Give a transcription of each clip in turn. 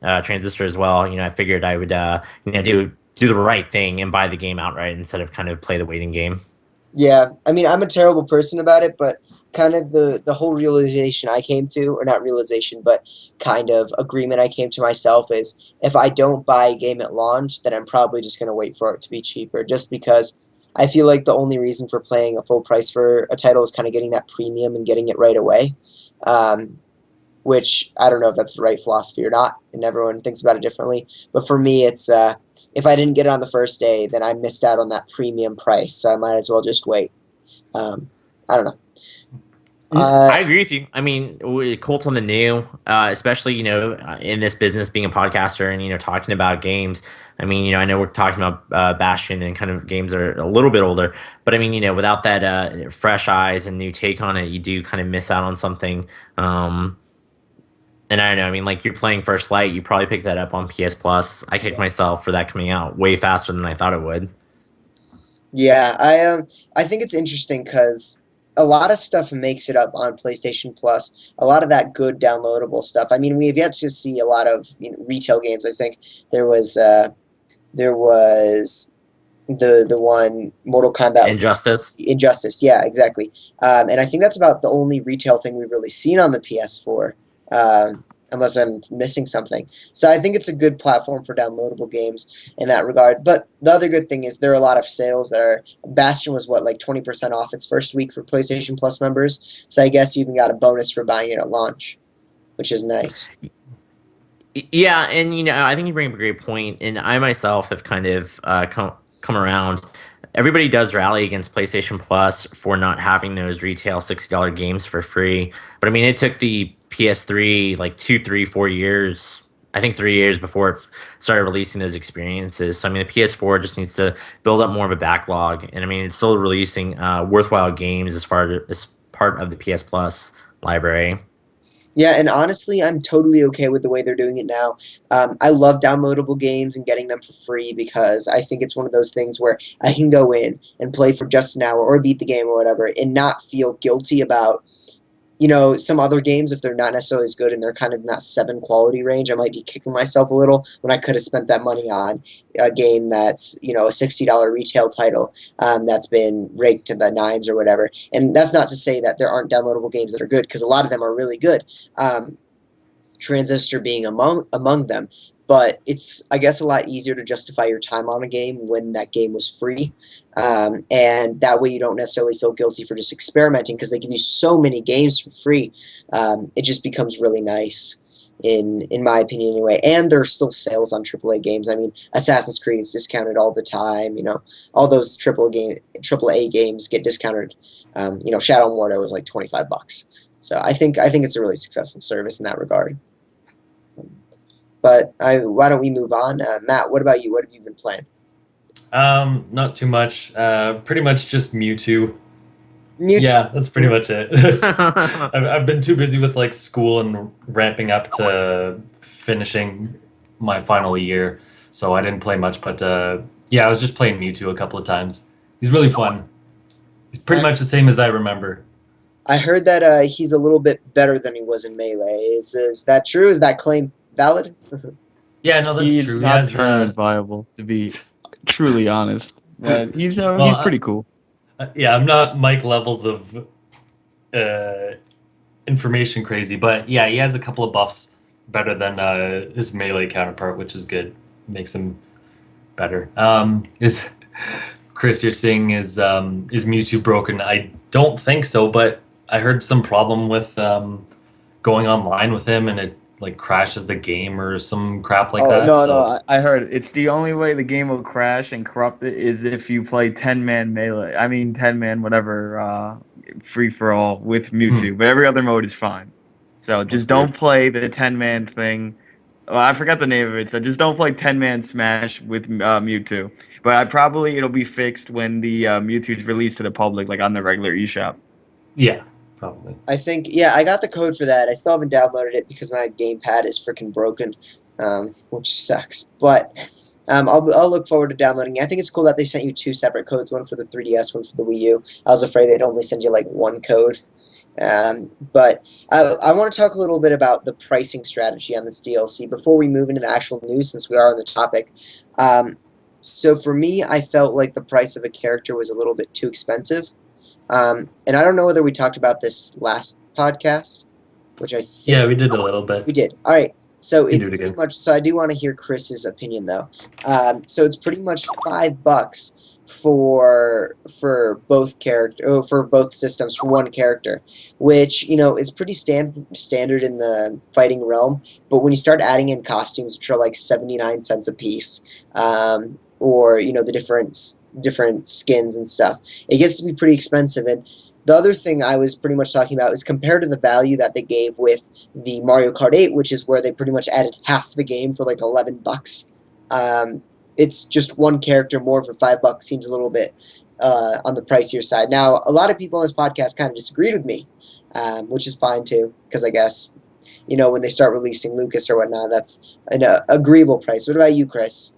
Transistor as well, I figured I would do the right thing and buy the game outright instead of kind of play the waiting game. Yeah, I mean, I'm a terrible person about it, but kind of the whole realization I came to, or not realization, but kind of agreement I came to myself is if I don't buy a game at launch, then I'm probably just going to wait for it to be cheaper, just because I feel like the only reason for paying a full price for a title is kind of getting that premium and getting it right away. Um, which I don't know if that's the right philosophy or not, and everyone thinks about it differently. But for me, it's if I didn't get it on the first day, then I missed out on that premium price, so I might as well just wait. Um, I don't know. Uh, I agree with you. I mean, Colt's on the new, especially in this business, being a podcaster and talking about games. I mean, I know we're talking about Bastion and kind of games that are a little bit older, but I mean, without that fresh eyes and new take on it, you do kind of miss out on something. Um, and I don't know. I mean, like you're playing First Light, you probably picked that up on PS Plus. I kicked myself for that coming out way faster than I thought it would. yeah, I think it's interesting because a lot of stuff makes it up on PlayStation Plus. A lot of that good downloadable stuff. I mean, we have yet to see a lot of retail games. I think there was uh, there was the one Mortal Kombat Injustice. Injustice, yeah, exactly. And I think that's about the only retail thing we've really seen on the PS4, unless I'm missing something. So I think it's a good platform for downloadable games in that regard. But the other good thing is there are a lot of sales that are. Bastion was what, like 20% off its first week for PlayStation Plus members. So I guess you even got a bonus for buying it at launch, which is nice. Yeah, and I think you bring up a great point, and I myself have kind of come around. Everybody does rally against PlayStation Plus for not having those retail $60 games for free, but I mean, it took the PS3 like 2, 3, 4 years. I think 3 years before it started releasing those experiences. So I mean, the PS4 just needs to build up more of a backlog, and I mean, it's still releasing worthwhile games as part of the PS Plus library. Yeah, and honestly, I'm totally okay with the way they're doing it now. I love downloadable games and getting them for free because I think it's one of those things where I can go in and play for just an hour or beat the game or whatever and not feel guilty about some other games, if they're not necessarily as good and they're kind of in that 7 quality range, I might be kicking myself a little when I could have spent that money on a game that's, a $60 retail title that's been raked to the nines or whatever. And that's not to say that there aren't downloadable games that are good, because a lot of them are really good. Transistor being among them. But it's, I guess, a lot easier to justify your time on a game when that game was free. And that way you don't necessarily feel guilty for just experimenting because they give you so many games for free. It just becomes really nice, in my opinion anyway. And there's still sales on AAA games. I mean, Assassin's Creed is discounted all the time. All those AAA games get discounted. Shadow Mortal is like $25. So I think it's a really successful service in that regard. But why don't we move on? Matt, what about you? What have you been playing? Not too much. Pretty much just Mewtwo. Mewtwo. Yeah, that's pretty much it. I've been too busy with like school and ramping up to finishing my final year, so I didn't play much. But yeah, I was just playing Mewtwo a couple of times. He's really fun. He's pretty I, much the same as I remember. I heard that he's a little bit better than he was in Melee. Is that true? Is that claim valid? Yeah, no, that's He's true. He not has tournament viable, to be truly honest. well, He's pretty cool. yeah, I'm not Mike levels of uh, information crazy, but yeah, he has a couple of buffs better than his melee counterpart, which is good. Makes him better. Is Chris, you're saying is Mewtwo broken? I don't think so, but I heard some problem with going online with him, and it like crashes the game or some crap like Oh that. no, no, So I heard it's the only way the game will crash and corrupt it is if you play 10-man melee. I mean 10-man whatever free for all with Mewtwo, but every other mode is fine. So that's just weird. don't play the 10-man thing. Well, I forgot the name of it. So just don't play 10-man Smash with Mewtwo. But it'll be fixed when the Mewtwo is released to the public, like on the regular eShop. Yeah, probably. I think, yeah, I got the code for that. I still haven't downloaded it because my gamepad is freaking broken, which sucks. But I'll look forward to downloading it. I think it's cool that they sent you 2 separate codes, one for the 3DS, one for the Wii U. I was afraid they'd only send you like one code. But I want to talk a little bit about the pricing strategy on this DLC before we move into the actual news, since we are on the topic. So for me, I felt like the price of a character was a little bit too expensive. And I don't know whether we talked about this last podcast, which I think Yeah, we did a little bit. we did. All right. So We can it's do it pretty again. much. So I do want to hear Chris's opinion, though. So it's pretty much $5 for both for both systems for one character, which is pretty standard in the fighting realm. But when you start adding in costumes, which are like 79 cents a piece, or the different skins and stuff, it gets to be pretty expensive. And the other thing I was pretty much talking about is compared to the value that they gave with the Mario Kart 8, which is where they pretty much added half the game for like $11. It's just one character more for $5 seems a little bit on the pricier side. Now, a lot of people on this podcast kind of disagreed with me, which is fine too, because I guess when they start releasing Lucas or whatnot, that's an agreeable price. What about you, Chris?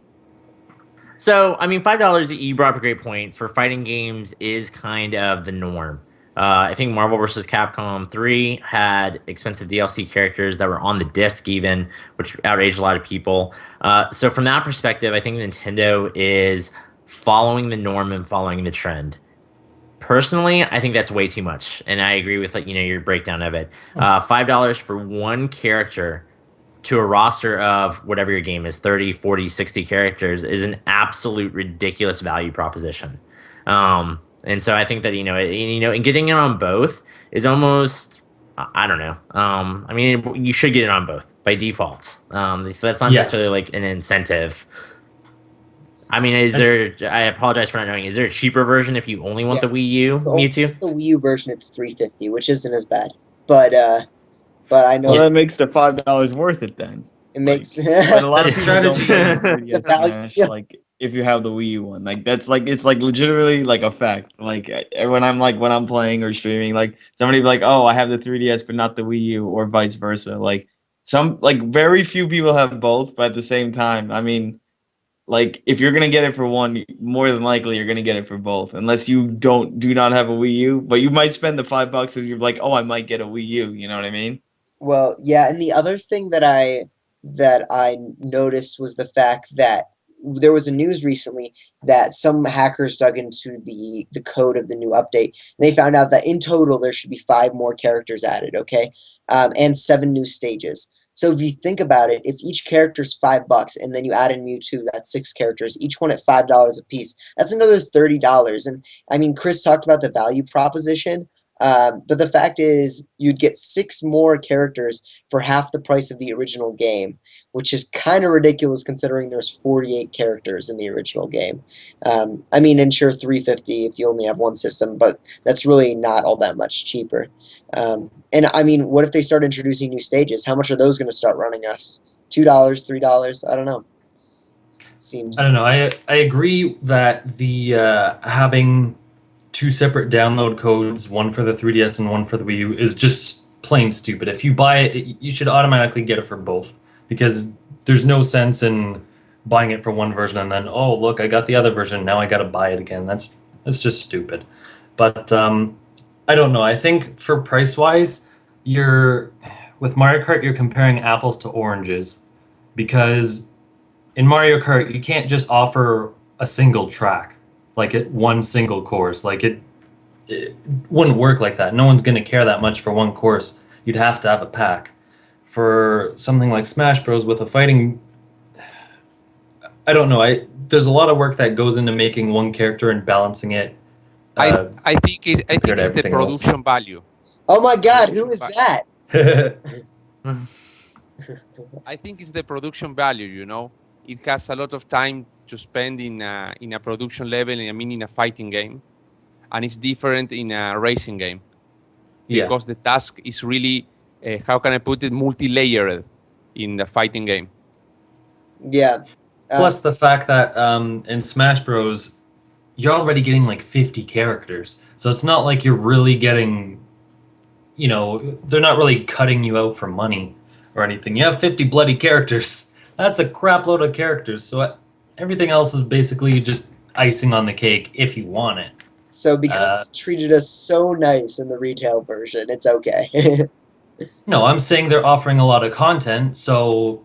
So, I mean, $5. You brought up a great point. For fighting games, is kind of the norm. I think Marvel vs. Capcom 3 had expensive DLC characters that were on the disc, even, which outraged a lot of people. So, from that perspective, I think Nintendo is following the norm and following the trend. Personally, I think that's way too much, and I agree with your breakdown of it. $5 for one character to a roster of whatever your game is 30, 40, 60 characters is an absolute ridiculous value proposition. And so I think that and getting it on both is almost, I don't know. I mean, you should get it on both by default. So that's not Yeah. necessarily like an incentive. I mean, I apologize for not knowing, is there a cheaper version if you only want the Wii U Mewtwo? The Wii U version, it's $350, which isn't as bad. But I know Well, that makes the $5 worth it then. it makes But a lot of That's people don't strategy. play the it's a 3DS value Smash deal. like if you have the Wii U one. Like that's like it's like legitimately like a fact. Like when I'm playing or streaming, like somebody be like, "Oh, I have the 3DS but not the Wii U," or vice versa. Like very few people have both, but at the same time, I mean, like if you're gonna get it for one, more than likely you're gonna get it for both, unless you do not have a Wii U. But you might spend the $5 if you're like, "Oh, I might get a Wii U." You know what I mean? Well, yeah, and the other thing that I noticed was the fact that there was a news recently that some hackers dug into the code of the new update, and they found out that in total there should be 5 more characters added, okay, and 7 new stages. So if you think about it, if each character is $5, and then you add in Mewtwo, that's 6 characters, each one at $5 a piece. That's another $30. And I mean, Chris talked about the value proposition. But the fact is, you'd get 6 more characters for half the price of the original game, which is kind of ridiculous considering there's 48 characters in the original game. I mean, and sure, $350 if you only have one system, but that's really not all that much cheaper. And I mean, what if they start introducing new stages? How much are those going to start running us? $2, $3? I don't know. Seems. I don't know. I agree that the having 2 separate download codes, one for the 3DS and one for the Wii U, is just plain stupid. If you buy it, you should automatically get it for both, because there's no sense in buying it for one version and then, oh look, I got the other version, now I got to buy it again. That's just stupid. But I don't know. I think for price wise, with Mario Kart, you're comparing apples to oranges, because in Mario Kart you can't just offer a single track, like one single course. Like it wouldn't work like that. No one's going to care that much for one course. You'd have to have a pack. For something like Smash Bros. With a fighting, I don't know. There's a lot of work that goes into making one character and balancing it. I think it's the everything else. production value. Oh my God, who is that? I think it's the production value. It has a lot of time to spend in a production level. I mean, in a fighting game, and it's different in a racing game Yeah. because the task is really, how can I put it, multi-layered in the fighting game. Yeah. Plus the fact that in Smash Bros, you're already getting like 50 characters. So it's not like you're really getting, they're not really cutting you out for money or anything. You have 50 bloody characters. That's a crap load of characters. So everything else is basically just icing on the cake if you want it. So because Uh, they treated us so nice in the retail version, it's okay. no, I'm saying they're offering a lot of content, so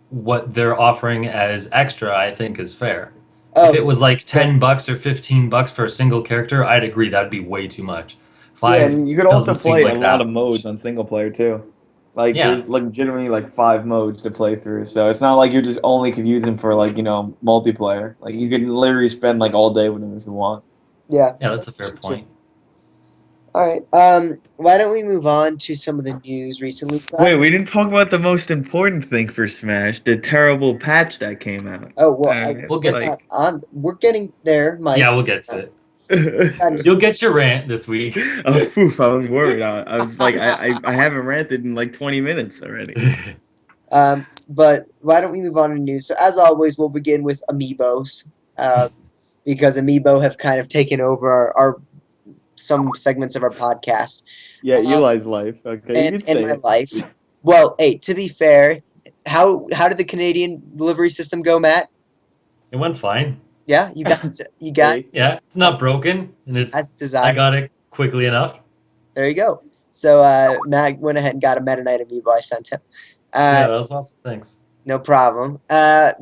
what they're offering as extra, I think, is fair. If Oh, it was like so $10 or $15 for a single character, I'd agree that'd be way too much. Yeah, Five and you could doesn't also seem play a like lot that of much. modes on single player too. Like Yeah, there's legitimately like 5 modes to play through, so it's not like you just only could use them for like multiplayer. Like you can literally spend like all day with them if you want. yeah, yeah, that's a fair point. all right. Why don't we move on to some of the news recently? Wait, we didn't talk about the most important thing for Smash, the terrible patch that came out. Oh well, We'll we're get not on. We're getting there, Mike. yeah, we'll get to it. And You'll get your rant this week. Oh, poof, I was worried. I was like, I haven't ranted in like 20 minutes already. but why don't we move on to news? So as always, we'll begin with Amiibos, because Amiibo have kind of taken over our some segments of our podcast. Yeah, Um, Eli's life. Okay, you can and say my it. life. Well, hey, to be fair, how did the Canadian delivery system go, Matt? It went fine. Yeah, you got Hey, Yeah, it's not broken, and as I desired. got it quickly enough. There you go. So Matt went ahead and got a Meta Knight Amiibo I sent him. Yeah, Uh, that was awesome. Thanks. no problem. But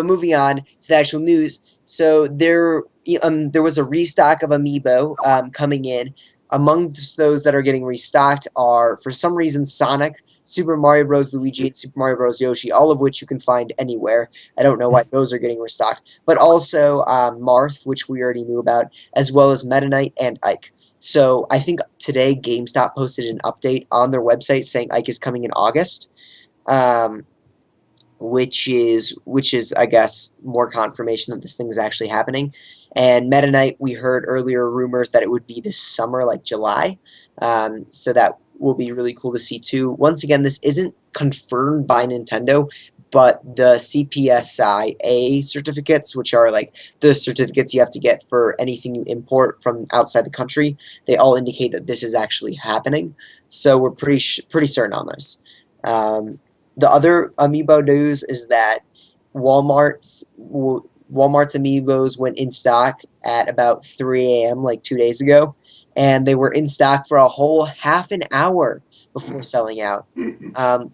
moving on to the actual news. So there was a restock of Amiibo coming in. Amongst those that are getting restocked are, for some reason, Sonic, Super Mario Bros. Luigi, and Super Mario Bros. Yoshi, all of which you can find anywhere. I don't know why those are getting restocked. But also Marth, which we already knew about, as well as Meta Knight and Ike. So I think today GameStop posted an update on their website saying Ike is coming in August. Um, which is I guess more confirmation that this thing is actually happening. And Meta Knight, we heard earlier rumors that it would be this summer, like July. So that will be really cool to see too. Once again, this isn't confirmed by Nintendo, but the CPSIA certificates, which are like the certificates you have to get for anything you import from outside the country, they all indicate that this is actually happening. So we're pretty certain on this. Um, the other Amiibo news is that Walmart's Walmart's Amiibos went in stock at about 3 a.m. like 2 days ago, and they were in stock for a whole half an hour before selling out,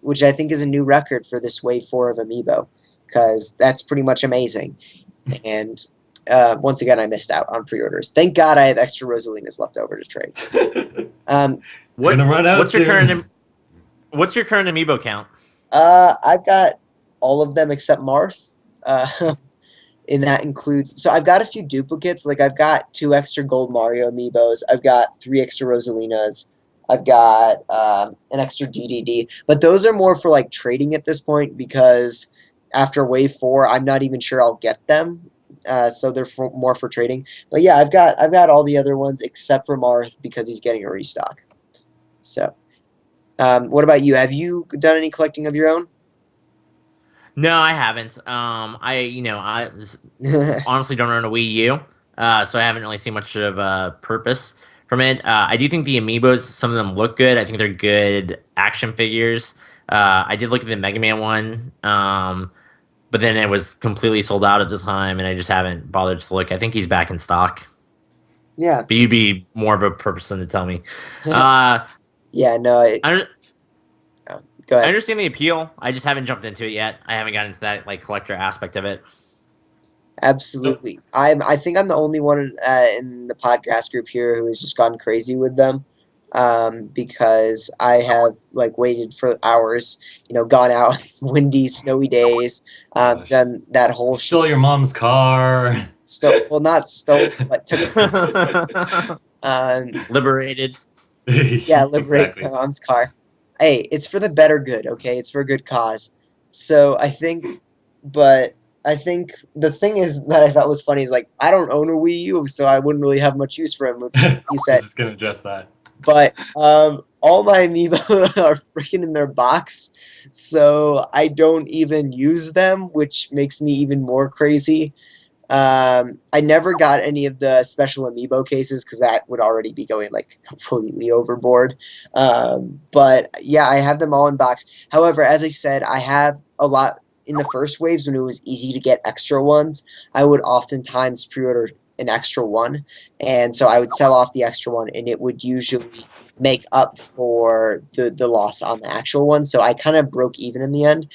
which I think is a new record for this Wave 4 of Amiibo, because that's pretty much amazing. And once again, I missed out on pre-orders. Thank God I have extra Rosalinas left over to trade. Um, Gonna run out What's your soon. what's your current amiibo count? I've got all of them except Marth. And that includes, so I've got a few duplicates. Like I've got 2 extra gold Mario amiibos. I've got 3 extra Rosalinas. I've got an extra DDD. But those are more for like trading at this point because after Wave 4, I'm not even sure I'll get them. So they're more for trading. But yeah, I've got all the other ones except for Marth because he's getting a restock. So, what about you? Have you done any collecting of your own? No, I haven't. Honestly don't own a Wii U, so I haven't really seen much of a purpose from it. I do think the amiibos, some of them look good. I think they're good action figures. I did look at the Mega Man one, but then it was completely sold out at the time, and I just haven't bothered to look. I think he's back in stock, Yeah. but you'd be more of a person to tell me. Uh, Yeah, no, I, oh, go I ahead. understand the appeal. I just haven't jumped into it yet. I haven't gotten into that like collector aspect of it. Absolutely. I think I'm the only one in the podcast group here who has just gone crazy with them. Because I have like waited for hours, gone out on windy, snowy days, Gosh. done that whole Stole your mom's car. not stole, but took it. Liberated. Yeah, liberate my Exactly. mom's car. Hey, it's for the better good, okay? It's for a good cause. So but I think the thing is that I thought was funny is like I don't own a Wii U, so I wouldn't really have much use for him. Which I you was said, just gonna address that. but all my amiibo are freaking in their box, so I don't even use them, which makes me even more crazy. I never got any of the special amiibo cases because that would already be going like completely overboard. But yeah, I have them all in box. However, as I said, I have a lot in the first waves when it was easy to get extra ones. I would oftentimes pre-order an extra one, and so I would sell off the extra one, and it would usually make up for the loss on the actual one. So I kind of broke even in the end.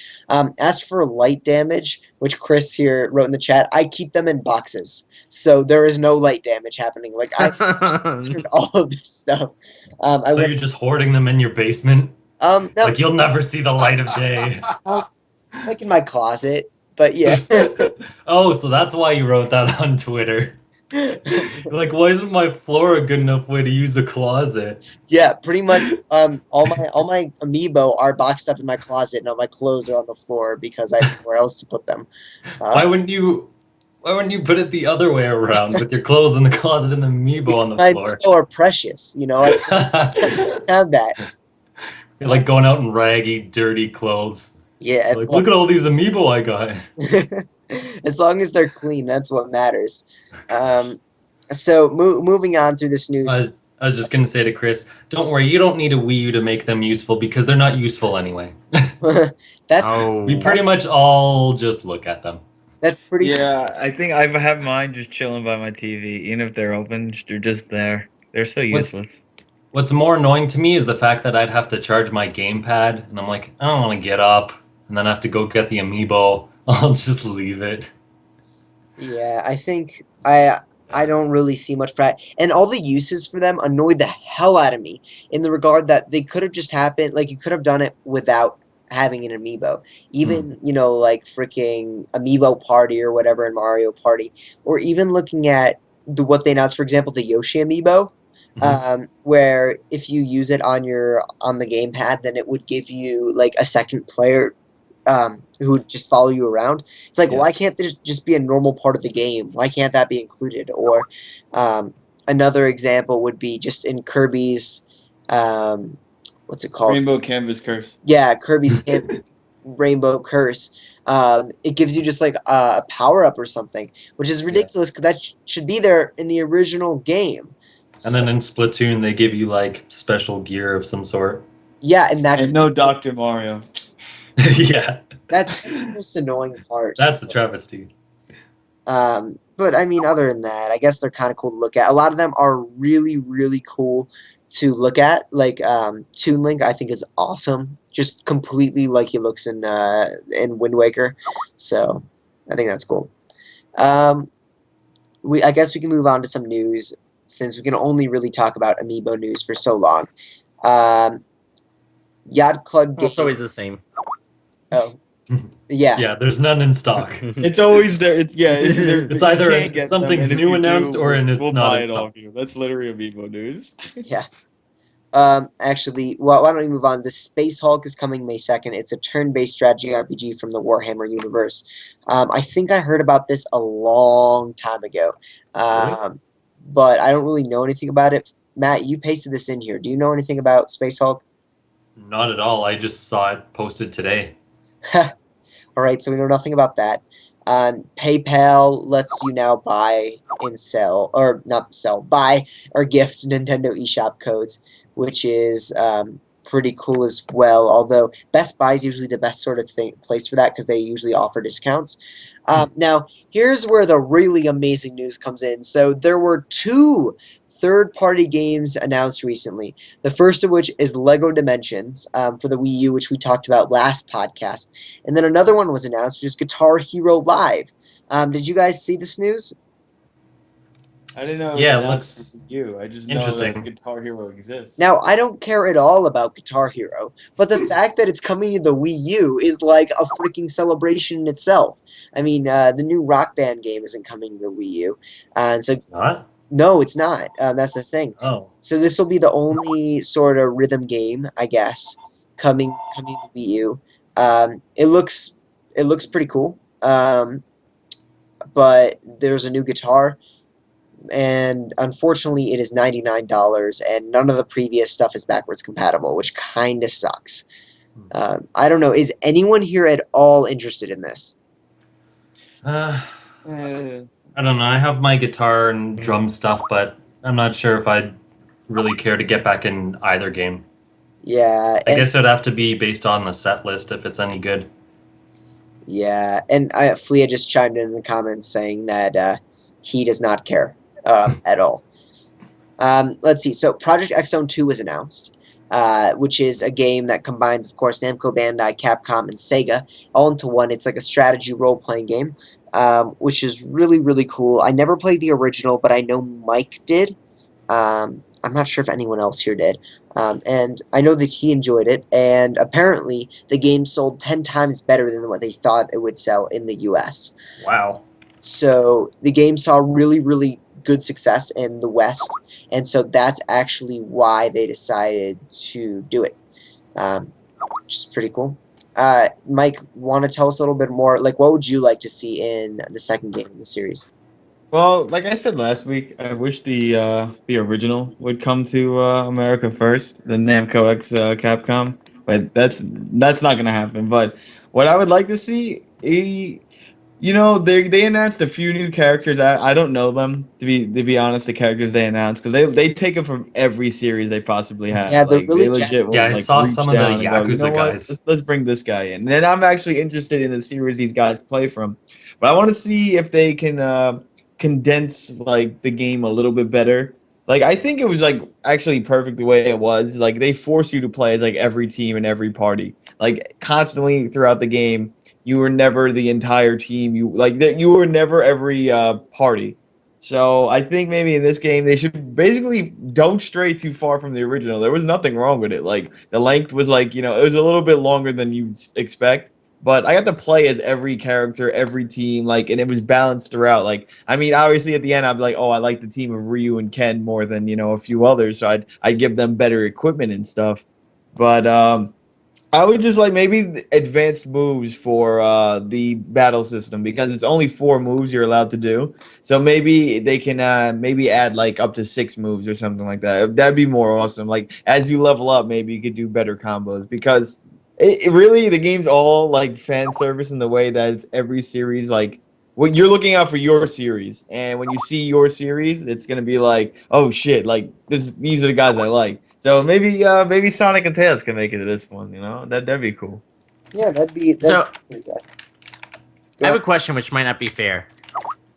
As for light damage, which Chris here wrote in the chat, I keep them in boxes, so there is no light damage happening. Like I considered all of this stuff. I So went. you're just hoarding them in your basement? No, Like you'll never see the light of day. like in my closet, but yeah. Oh, so that's why you wrote that on Twitter. You're like, why isn't my floor a good enough way to use a closet? Yeah, pretty much. All my amiibo are boxed up in my closet, and all my clothes are on the floor because I have nowhere else to put them. Why wouldn't you put it the other way around with your clothes in the closet and the amiibo on Because the my floor? amiibo are precious, you know. I can't have that. You're like going out in raggy, dirty clothes. Yeah, You're like, look at all these amiibo I got. as long as they're clean, that's what matters. So moving on through this news. I was just gonna say to Chris, don't worry, you don't need a Wii U to make them useful because they're not useful anyway. We pretty much all just look at them. That's pretty. Yeah, I think I have mine just chilling by my TV. Even if they're open, they're just there. They're so useless. What's more annoying to me is the fact that I'd have to charge my gamepad, and I'm like, I don't want to get up, and then I have to go get the amiibo. I'll just leave it. Yeah, I think I don't really see much and all the uses for them annoyed the hell out of me in the regard that they could have just happened, like you could have done it without having an amiibo. Even, like freaking Amiibo Party or whatever in Mario Party, or even looking at what they announced, for example, the Yoshi amiibo, where if you use it on the gamepad, then it would give you like a second player who would just follow you around. It's like, why can't this just be a normal part of the game? Why can't that be included? Or another example would be just in Kirby's, what's it called? Rainbow Canvas Curse. Yeah, Kirby's Rainbow Curse. It gives you just like a power up or something, which is ridiculous because that should be there in the original game. And then in Splatoon, they give you like special gear of some sort. Yeah, and no Dr. Mario. Yeah. That's the most annoying part. That's the travesty. But I mean, other than that, I guess they're kind of cool to look at. A lot of them are really, really cool to look at. Like Toon Link, I think is awesome. Just completely like he looks in Wind Waker. So I think that's cool. I guess we can move on to some news since we can only really talk about Amiibo news for so long. Yacht Club Game. It's always the same. Oh. Yeah. Yeah, there's none in stock. It's always there. It's it's either something's new announced or it's not in stock. That's literally Amiibo news. Yeah. Actually, why don't we move on? The Space Hulk is coming May 2nd. It's a turn-based strategy RPG from the Warhammer universe. I think I heard about this a long time ago, but I don't really know anything about it. Matt, you pasted this in here. Do you know anything about Space Hulk? Not at all. I just saw it posted today. All right, so we know nothing about that. PayPal lets you now buy and sell, or not sell, buy or gift Nintendo eShop codes, which is pretty cool as well. Although Best Buy is usually the best sort of place for that because they usually offer discounts. Now, here's where the really amazing news comes in. So there were 2 third-party games announced recently. The first of which is Lego Dimensions for the Wii U, which we talked about last podcast. And then another one was announced, which is Guitar Hero Live. Did you guys see this news? I didn't know it was announced for you. I just know that Guitar Hero exists. Now, I don't care at all about Guitar Hero, but the fact that it's coming to the Wii U is like a freaking celebration in itself. I mean, the new Rock Band game isn't coming to the Wii U. So it's not? No, it's not. That's the thing. Oh. So this will be the only sort of rhythm game, I guess, coming to Wii U. It looks pretty cool. But there's a new guitar, and unfortunately, it is $99, and none of the previous stuff is backwards compatible, which kind of sucks. I don't know. Is anyone here at all interested in this? I don't know. I have my guitar and drum stuff, but I'm not sure if I'd really care to get back in either game. Yeah. I guess it'd have to be based on the set list if it's any good. Yeah, and Flea just chimed in the comments saying that he does not care at all. Let's see. So Project X Zone 2 was announced, which is a game that combines, of course, Namco Bandai, Capcom, and Sega all into one. It's like a strategy role-playing game, which is really, really cool. I never played the original, but I know Mike did. I'm not sure if anyone else here did. And I know that he enjoyed it, and apparently the game sold 10 times better than what they thought it would sell in the US. Wow. So the game saw really, really good success in the West, and so that's actually why they decided to do it, which is pretty cool. Mike, want to tell us a little bit more? Like, what would you like to see in the second game in the series? Well, like I said last week, I wish the original would come to America first, the Namco X Capcom, but that's not gonna happen. But what I would like to see, they announced a few new characters. I don't know them to be honest. The characters they announced because they take them from every series they possibly have. Yeah, they're Like really they legit Yeah, will I like saw reach some of the down and go, you know Yakuza what? guys. Let's bring this guy in. And then I'm actually interested in the series these guys play from, but I want to see if they can condense like the game a little bit better. Like I think it was like actually perfect the way it was. Like they force you to play as like every team and every party. Like constantly throughout the game, you were never the entire team. You like that. You were never every party. So I think maybe in this game they should basically don't stray too far from the original. There was nothing wrong with it. Like the length was like it was a little bit longer than you'd expect. But I got to play as every character, every team, like, and it was balanced throughout. Like, I mean, obviously at the end, I'd be like, oh, I like the team of Ryu and Ken more than a few others, so I'd give them better equipment and stuff. But I would just like maybe advanced moves for the battle system because it's only 4 moves you're allowed to do. So maybe they can maybe add like up to 6 moves or something like that. That'd be more awesome. Like as you level up, maybe you could do better combos because it really the game's all like fan service in the way that it's every series like when you're looking out for your series and when you see your series it's gonna be like oh shit like these are the guys I like so maybe Sonic and Tails can make it to this one that'd be cool. Yeah, that'd be So pretty good. I Go have a ahead. question which might not be fair.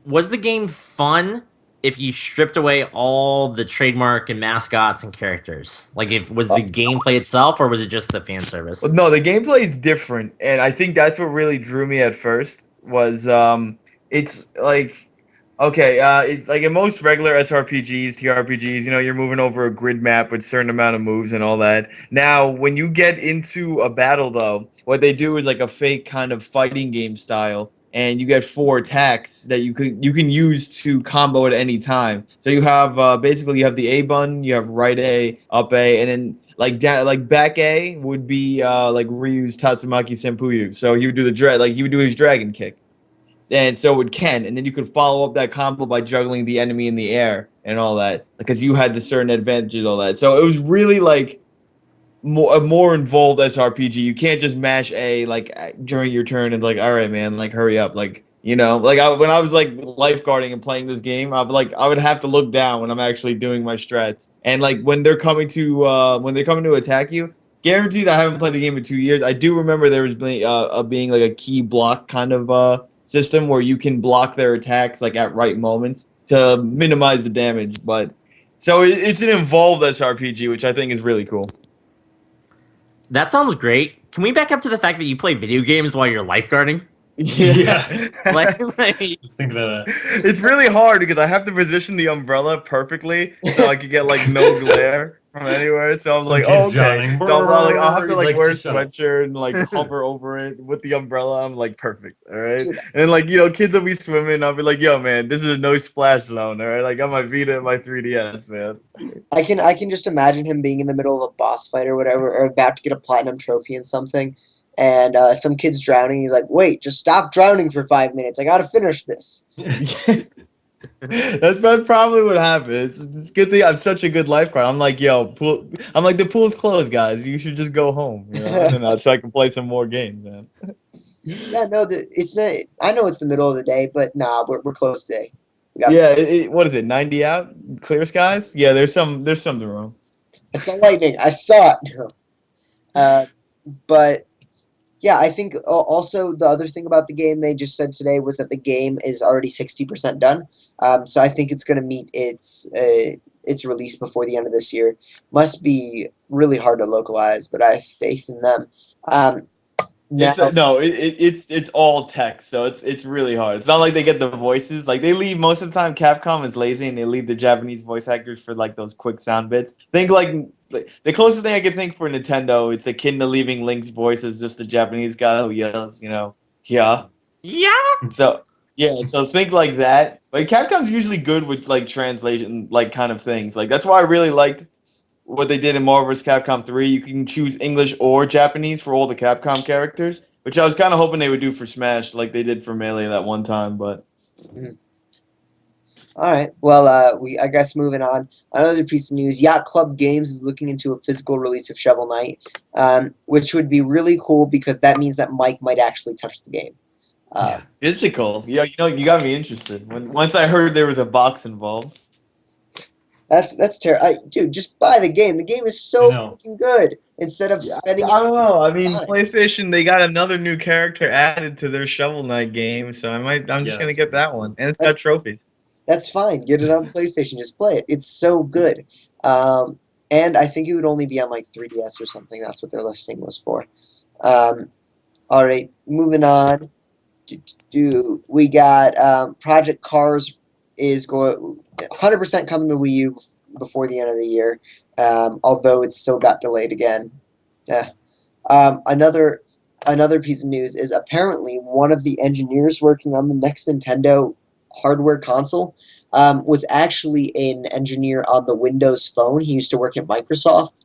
Was the game fun if you stripped away all the trademark and mascots and characters? Like, if was the gameplay itself, or was it just the fan Well, service? no, the gameplay is different, and I think that's what really drew me at first. Was it's like okay, it's like in most regular SRPGs, TRPGs, you're moving over a grid map with certain amount of moves and all that. Now, when you get into a battle, though, what they do is like a fake kind of fighting game style, and you get 4 attacks that you can use to combo at any time. So you have basically you have the A button, you have right A, up A, and then like back A would be like Ryu's Tatsumaki Senpuyu. So he would do he would do his dragon kick and so would Ken, and then you could follow up that combo by juggling the enemy in the air and all that, because you had the certain advantage and all that. So it was really like a more involved SRPG. You can't just mash A like during your turn and like, all right, man, like hurry up, like like when I was like lifeguarding and playing this game, I would have to look down when I'm actually doing my strats, and like when they're coming to attack you. Guaranteed, I haven't played the game in 2 years. I do remember there was being like a key block kind of system where you can block their attacks like at right moments to minimize the damage. But so it's an involved SRPG, which I think is really cool. That sounds great. Can we back up to the fact that you play video games while you're lifeguarding? Yeah. Like Just thinking of that. It's really hard because I have to position the umbrella perfectly so I could get like no glare from anywhere. So I'm Some like, kid's oh, okay. drowning. So I'll have to He's like wear a "Just shut up." sweatshirt and like hover over it with the umbrella. I'm like, perfect. All right. Dude, And then like, kids will be swimming. I'll be like, yo, man, this is a no splash zone. All right. I got my Vita and my 3DS, man. I can just imagine him being in the middle of a boss fight or whatever, or about to get a platinum trophy in something, and some kid's drowning. He's like, "Wait, just stop drowning for 5 minutes. I gotta finish this." That's probably what happened. It's good thing I'm such a good lifeguard. I'm like, yo, I'm like, the pool's closed, guys. You should just go home, and then so I can play some more games, man. Yeah, no, I know it's the middle of the day, but nah, we're close today. We got. Yeah, what is it? 90 out, clear skies. Yeah, there's something wrong. I saw lightning. I saw it. But Yeah, I think also the other thing about the game they just said today was that the game is already 60% done. So I think it's going to meet its release before the end of this year. Must be really hard to localize, but I have faith in them. Um, now, No, it's all text, so it's really hard. It's not like they get the voices. Like they leave most of the time. Capcom is lazy and they leave the Japanese voice actors for like those quick sound bits. Think like the closest thing I could think for Nintendo, it's akin to leaving Link's voice as just the Japanese guy who yells, yeah. Yeah. So yeah, so think like that. But Capcom's usually good with like translation, like kind of things. Like that's why I really liked what they did in Marvel vs. Capcom 3. You can choose English or Japanese for all the Capcom characters, which I was kind of hoping they would do for Smash, like they did for Melee that one time. But all right. Well, I guess moving on. Another piece of news: Yacht Club Games is looking into a physical release of Shovel Knight, which would be really cool because that means that Mike might actually touch the game. Yeah. physical, yeah, you got me interested. Once I heard there was a box involved. That's terrible. Dude, just buy the game. The game is I so know. fucking good. Instead of Yeah, spending I don't know. I on mean, Sonic. PlayStation, they got another new character added to their Shovel Knight game, so I'm just Yeah, gonna that's get true. that one, and it's got That, trophies. that's fine. Get it on PlayStation. Just play it. It's so good. And I think it would only be on like 3DS or something. That's what their listing was for. All right, moving on. We got Project Cars is going 100% coming to Wii U before the end of the year, although it's still got delayed again. Yeah. Another piece of news is apparently one of the engineers working on the next Nintendo hardware console was actually an engineer on the Windows Phone. He used to work at Microsoft,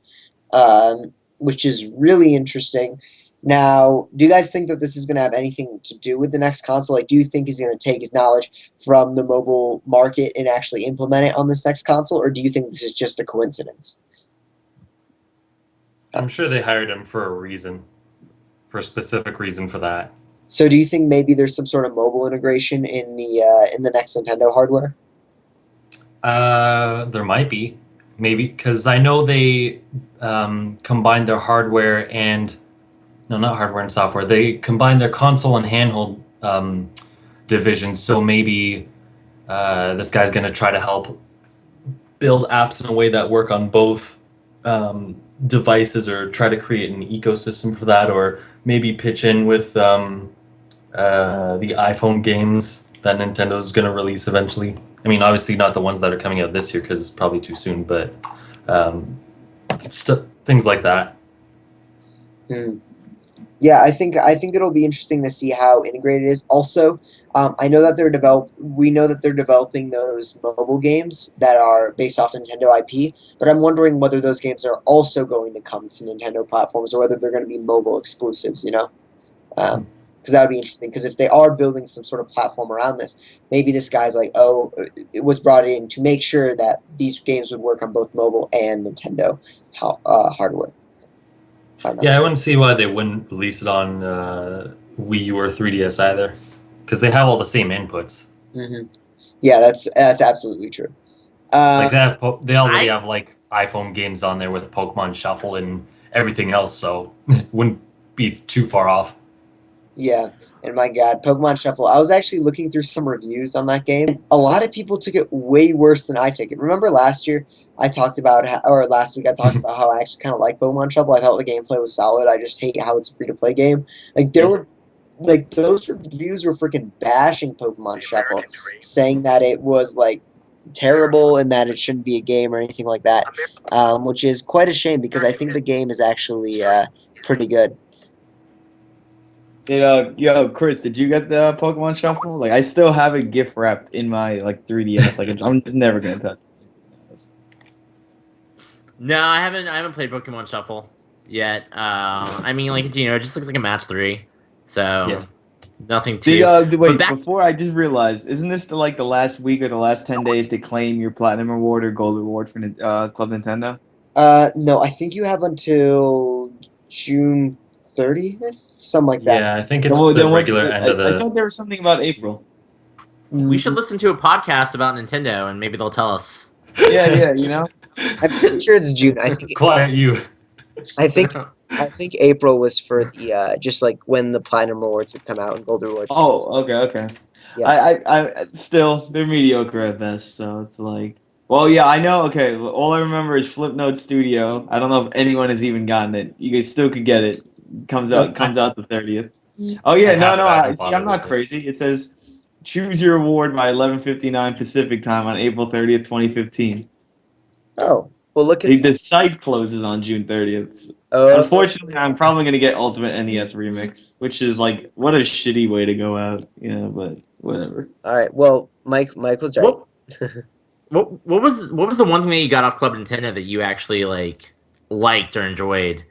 which is really interesting. Now, do you guys think that this is going to have anything to do with the next console? Like, do you think he's going to take his knowledge from the mobile market and actually implement it on this next console, or do you think this is just a coincidence? I'm sure they hired him for a reason, for a specific reason for that. So, do you think maybe there's some sort of mobile integration in the next Nintendo hardware? There might be, maybe, because I know they combined their hardware and no, not hardware and software. They combined their console and handheld divisions. So maybe this guy's going to try to help build apps in a way that work on both devices, or try to create an ecosystem for that, or maybe pitch in with the iPhone games that Nintendo is going to release eventually. I mean, obviously not the ones that are coming out this year because it's probably too soon, but things like that. Yeah, I think it'll be interesting to see how integrated it is. Also, I know that we know that they're developing those mobile games that are based off Nintendo IP, but I'm wondering whether those games are also going to come to Nintendo platforms or whether they're going to be mobile exclusives. Because that would be interesting. Because if they are building some sort of platform around this, maybe this guy's like, oh, it was brought in to make sure that these games would work on both mobile and Nintendo hardware. Yeah, I wouldn't see why they wouldn't release it on Wii U or 3DS either, because they have all the same inputs. Mm-hmm. Yeah, that's absolutely true. Like they already I have like iPhone games on there with Pokemon Shuffle and everything else, so it wouldn't be too far off. Yeah, and my God, Pokemon Shuffle. I was actually looking through some reviews on that game. A lot of people took it way worse than I took it. Remember last year I talked about or last week I talked about how I actually kind of like Pokemon Shuffle. I thought the gameplay was solid. I just hate how it's a free to play game. Like there were like those reviews were freaking bashing Pokemon Shuffle, saying that it was like terrible and that it shouldn't be a game or anything like that, which is quite a shame because I think the game is actually pretty good. Yo, Chris, did you get the Pokemon Shuffle? Like, I still have it gift wrapped in my like 3DS. Like, I'm never gonna touch it. No, I haven't played Pokemon Shuffle yet. I mean, like it just looks like a match 3, so Yeah. nothing too. But Wait, back, before I just realized, isn't this the last week or the last 10 days to claim your Platinum Award or Gold Award for Club Nintendo? No, I think you have until June 30th, something like that. Yeah, I think Then, it's well, the then what? regular end of I the. thought there was something about April. we should listen to a podcast about Nintendo, and maybe they'll tell us. Yeah, you know. I'm pretty sure it's June. I think Quiet you. I think I think April was for the just like when the platinum rewards would come out and gold rewards. Oh, okay. Yeah. I still they're mediocre at best, so it's like, well, yeah, I know. Okay, all I remember is Flipnote Studio. I don't know if anyone has even gotten it. You guys still could get it. Nope. Comes out the 30th. Oh yeah, I have it. I haven't see, bought I'm it not with it. crazy. It says choose your award by 11:59 Pacific time on April 30th, 2015. Oh, well, look at The site closes on June 30th. oh. Unfortunately, I'm probably gonna get Ultimate NES Remix, which is like what a shitty way to go out. Yeah, but whatever. All right. Well, Mike was right. What what was the one thing that you got off Club Nintendo that you actually like liked or enjoyed?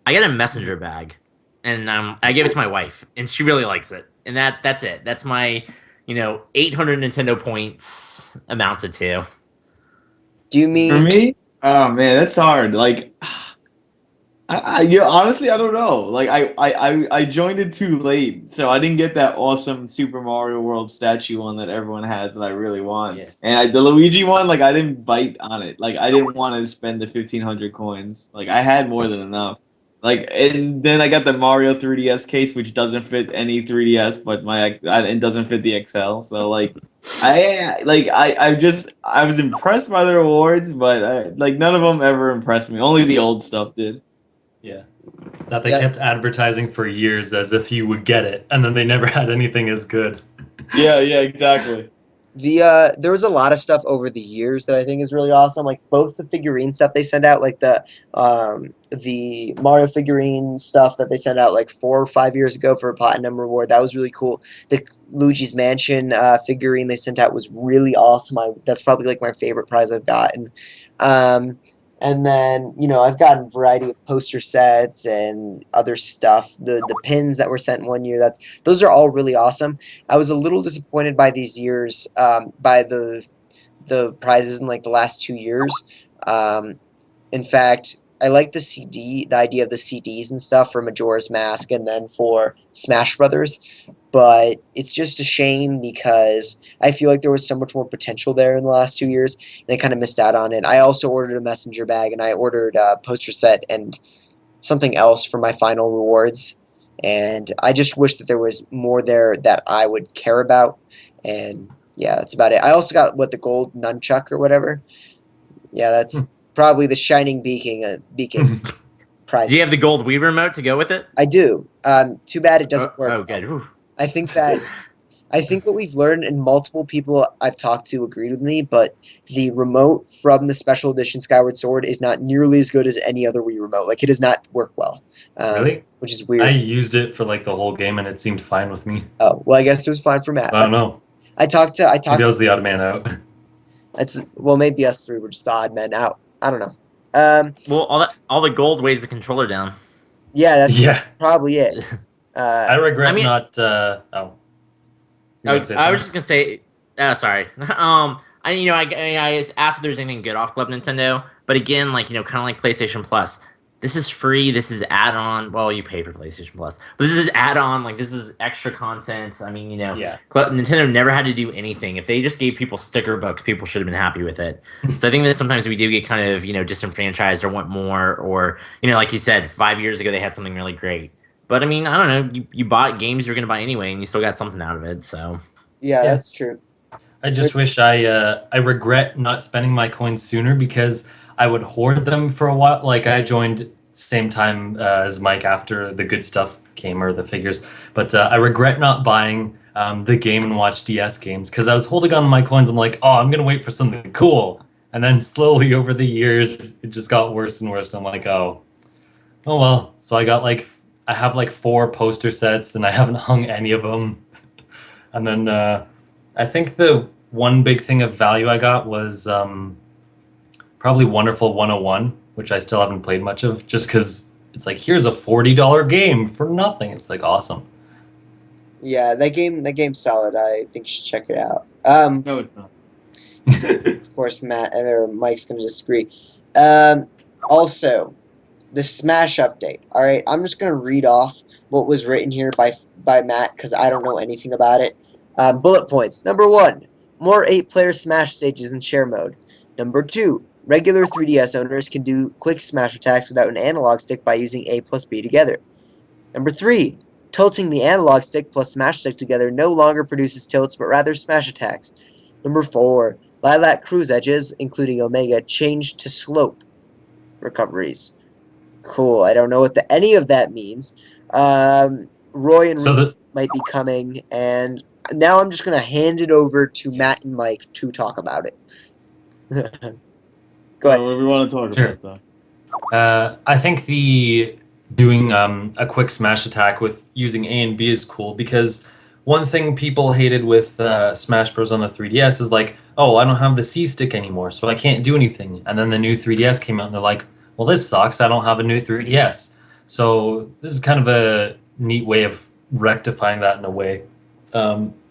I got a messenger bag, and I gave it to my wife, and she really likes it, and that's it. That's my 800 Nintendo points amounted to. Do you For mean me, oh man, that's hard. Like, honestly, I don't know. Like, I joined it too late, so I didn't get that awesome Super Mario World statue one that everyone has that I really want. Yeah. And the Luigi one, like, I didn't bite on it. Like, I didn't want to spend the 1,500 coins. Like, I had more than enough. Like, and then I got the Mario 3DS case, which doesn't fit any 3DS, but it doesn't fit the XL. So like, I was impressed by the rewards, but like none of them ever impressed me. Only the old stuff did. Yeah. That they Yeah. kept advertising for years as if you would get it, and then they never had anything as good. Yeah, exactly. there was a lot of stuff over the years that I think is really awesome. Like both the figurine stuff they sent out, like the Mario figurine stuff that they sent out like 4 or 5 years ago for a platinum reward. That was really cool. The Luigi's Mansion figurine they sent out was really awesome. That's probably like my favorite prize I've gotten. And then, I've gotten a variety of poster sets and other stuff. The pins that were sent in one year, those are all really awesome. I was a little disappointed by these years, by the prizes in like the last 2 years. In fact, I like the idea of the CDs and stuff for Majora's Mask and then for Smash Brothers, but it's just a shame because I feel like there was so much more potential there in the last 2 years, and I kind of missed out on it. I also ordered a messenger bag, and I ordered a poster set and something else for my final rewards, and I just wish that there was more there that I would care about, and yeah, that's about it. I also got the gold nunchuck or whatever. Yeah, that's probably the shining beacon prize. Do you have the gold Wii remote to go with it? I do. Too bad it doesn't work. Oh, good. Whew. I think that I think what we've learned, and multiple people I've talked to agreed with me, but the remote from the special edition Skyward Sword is not nearly as good as any other Wii remote. Like, it does not work well. Really? Which is I weird. used it for like the whole game, and it seemed fine with me. Oh, well, I guess it was fine for Matt. I don't know. I talked Maybe I to was the odd man out. maybe us three were just the odd men out. I don't know. Well, all the gold weighs the controller down. Yeah, that's Yeah. probably it. I regret I mean- not. Oh. You gonna say I was something? just gonna say, sorry. I asked if there's anything good off Club Nintendo, but again, like kind of like PlayStation Plus. This is free. This is add-on. Well, you pay for PlayStation Plus, but this is add-on. Like this is extra content. I mean, Yeah. Nintendo never had to do anything. If they just gave people sticker books, people should have been happy with it. So I think that sometimes we do get kind of disenfranchised or want more, or like you said, 5 years ago they had something really great. But I mean, I don't know. You bought games you're gonna buy anyway, and you still got something out of it. So Yeah, Yeah. that's true. I just wish I regret not spending my coins sooner because I would hoard them for a while. Like I joined same time as Mike after the good stuff came or the figures, but I regret not buying the Game and Watch DS games because I was holding on to my coins. I'm like, oh, I'm gonna wait for something cool, and then slowly over the years it just got worse and worse. I'm like, oh well. So I have like 4 poster sets and I haven't hung any of them, and then I think the one big thing of value I got was probably Wonderful 101, which I still haven't played much of, just because it's like, here's a $40 game for nothing. It's like awesome. Yeah, that game's solid. I think you should check it out. No, it's not. Of course, Matt or Mike's gonna disagree. Also, the Smash update. All right, I'm just gonna read off what was written here by Matt because I don't know anything about it. Bullet points. Number 1, more 8-player Smash stages in share mode. Number 2, Regular 3DS owners can do quick smash attacks without an analog stick by using A plus B together. Number 3. Tilting the analog stick plus smash stick together no longer produces tilts, but rather smash attacks. Number 4. Lilac cruise edges, including Omega, change to slope recoveries. Cool. I don't know what any of that means. Roy and So Ruby the might be coming, and now I'm just going to hand it over to Matt and Mike to talk about it. Go ahead. What do we want to talk Sure. about though? I think the doing a quick smash attack with using A and B is cool because one thing people hated with Smash Bros on the 3DS is like, oh, I don't have the C stick anymore, so I can't do anything. And then the new 3DS came out, and they're like, well, this sucks. I don't have a new 3DS. So this is kind of a neat way of rectifying that in a way.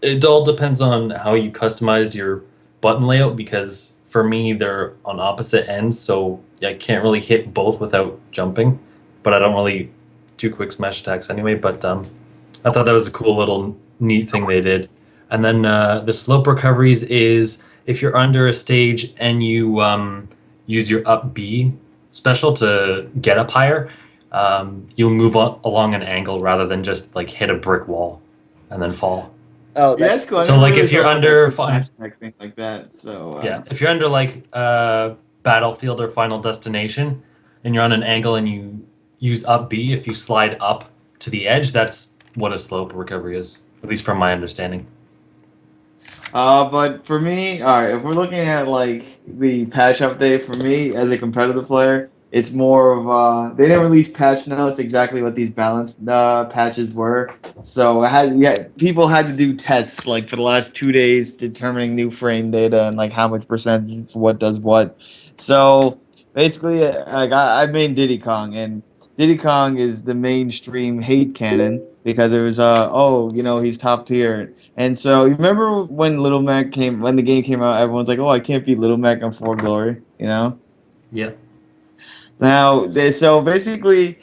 It all depends on how you customized your button layout because for me they're on opposite ends, so I can't really hit both without jumping. But I don't really do quick smash attacks anyway. But I thought that was a cool little neat thing they did. And then the slope recoveries is if you're under a stage and you use your up B special to get up higher, you'll move along an angle rather than just like hit a brick wall and then fall. Oh, Yeah, that's cool. I So never like really if you're thought about, under like, smash attack thing like that. So yeah, if you're under like Battlefield or Final Destination and you're on an angle and you use up B, if you slide up to the edge, that's what a slope recovery is, at least from my understanding. But for me, all right, if we're looking at like the patch update, for me as a competitive player, it's more of they didn't release patch notes exactly what these balance patches were. So people had to do tests like for the last 2 days determining new frame data and like how much percentage what does what. So basically, like I made Diddy Kong, and Diddy Kong is the mainstream hate canon because it was oh, you know, he's top tier. And so you remember when when the game came out, everyone's like, "Oh, I can't beat Little Mac on For Glory," you know. Yeah. So basically,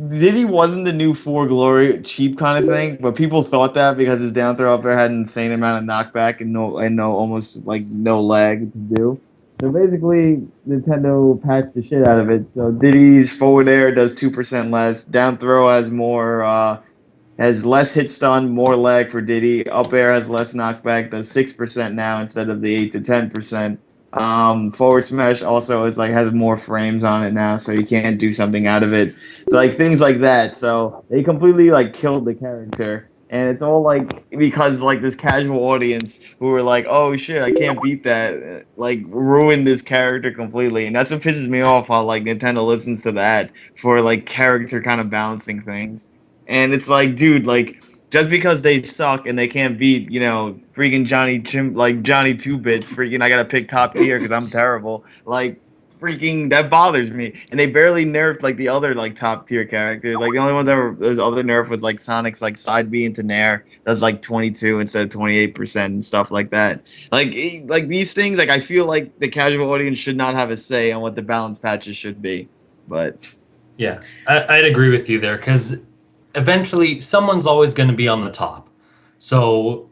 Diddy wasn't the new For Glory cheap kind of thing, but people thought that because his down throw up there had an insane amount of knockback and no almost like no lag to do. So basically, Nintendo patched the shit out of it. So Diddy's forward air does 2% less. Down throw has less hit stun, more lag for Diddy. Up air has less knockback, does 6% now instead of the 8 to 10%. Forward smash also is like has more frames on it now, so you can't do something out of it. So like things like that. So they completely like killed the character. And it's all like because like this casual audience who were like, oh shit, I can't beat that, like ruined this character completely. And that's what pisses me off how like Nintendo listens to that for like character kind of balancing things. And it's like, dude, like just because they suck and they can't beat, you know, freaking Johnny Two Bits, freaking I gotta pick top tier because I'm terrible. Like freaking that bothers me. And they barely nerfed like the other like top tier characters. Like the only one that was other nerf was like Sonic's like side B into Nair. That's like 22 instead of 28% and stuff like that. Like these things, like I feel like the casual audience should not have a say on what the balance patches should be. But Yeah, I'd agree with you there because eventually someone's always going to be on the top. So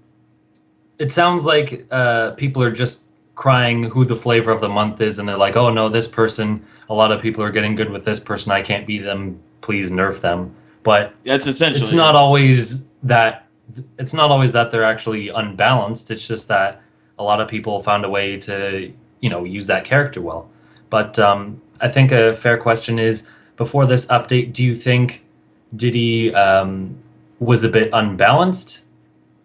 it sounds like people are just crying who the flavor of the month is, and they're like, "Oh no, this person. A lot of people are getting good with this person. I can't beat them. Please nerf them." But that's essentially it's not always that. It's not always that they're actually unbalanced. It's just that a lot of people found a way to, use that character well. But I think a fair question is, before this update, do you think Diddy was a bit unbalanced?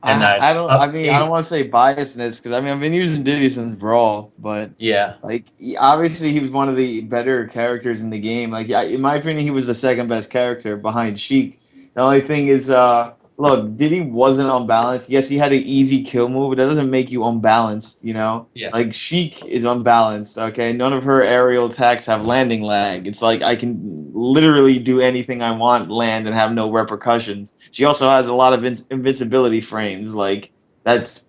And that I don't. I mean, I don't update, want to say biasness because I mean I've been using Diddy since Brawl, but yeah, like obviously he was one of the better characters in the game. Like in my opinion, he was the second best character behind Sheik. The only thing is, look, Diddy wasn't unbalanced. Yes, he had an easy kill move, but that doesn't make you unbalanced. You know, yeah, like Sheik is unbalanced. Okay, none of her aerial attacks have landing lag. It's like I can literally do anything I want, land, and have no repercussions. She also has a lot of invincibility frames. Like that's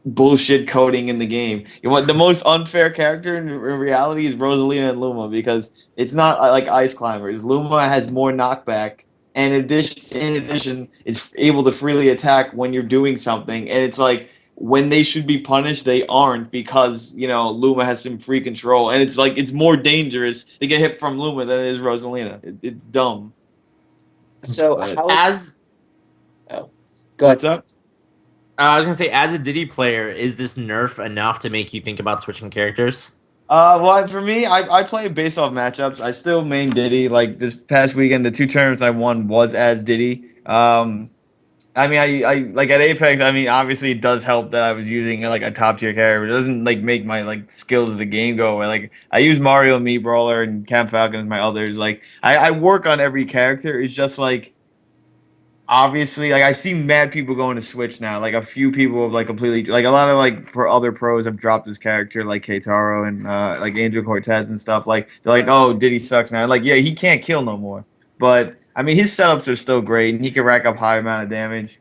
bullshit coding in the game. You want the most unfair character in reality is Rosalina and Luma because it's not like Ice Climbers. Luma has more knockback and in addition is able to freely attack when you're doing something, and it's like when they should be punished, they aren't because, Luma has some free control. And it's like, it's more dangerous to get hit from Luma than it is Rosalina. It's dumb. So But how? As Oh, go what's ahead. up? I was gonna say, as a Diddy player, is this nerf enough to make you think about switching characters? Well, for me, I play based off matchups. I still main Diddy. Like this past weekend, the 2 tournaments I won was as Diddy. I mean, I like at Apex. I mean, obviously, it does help that I was using like a top tier character. But it doesn't like make my like skills of the game go away. Like I use Mario, Mii Brawler, and Cam Falcon as my others. Like I work on every character. It's just like obviously, like I've seen mad people going to Switch now. Like a few people have like completely, like a lot of like for other pros have dropped this character, like Keitaro and like Angel Cortez and stuff. Like they're like, oh, Diddy sucks now. Like yeah, he can't kill no more. But I mean, his setups are still great, and he can rack up high amount of damage.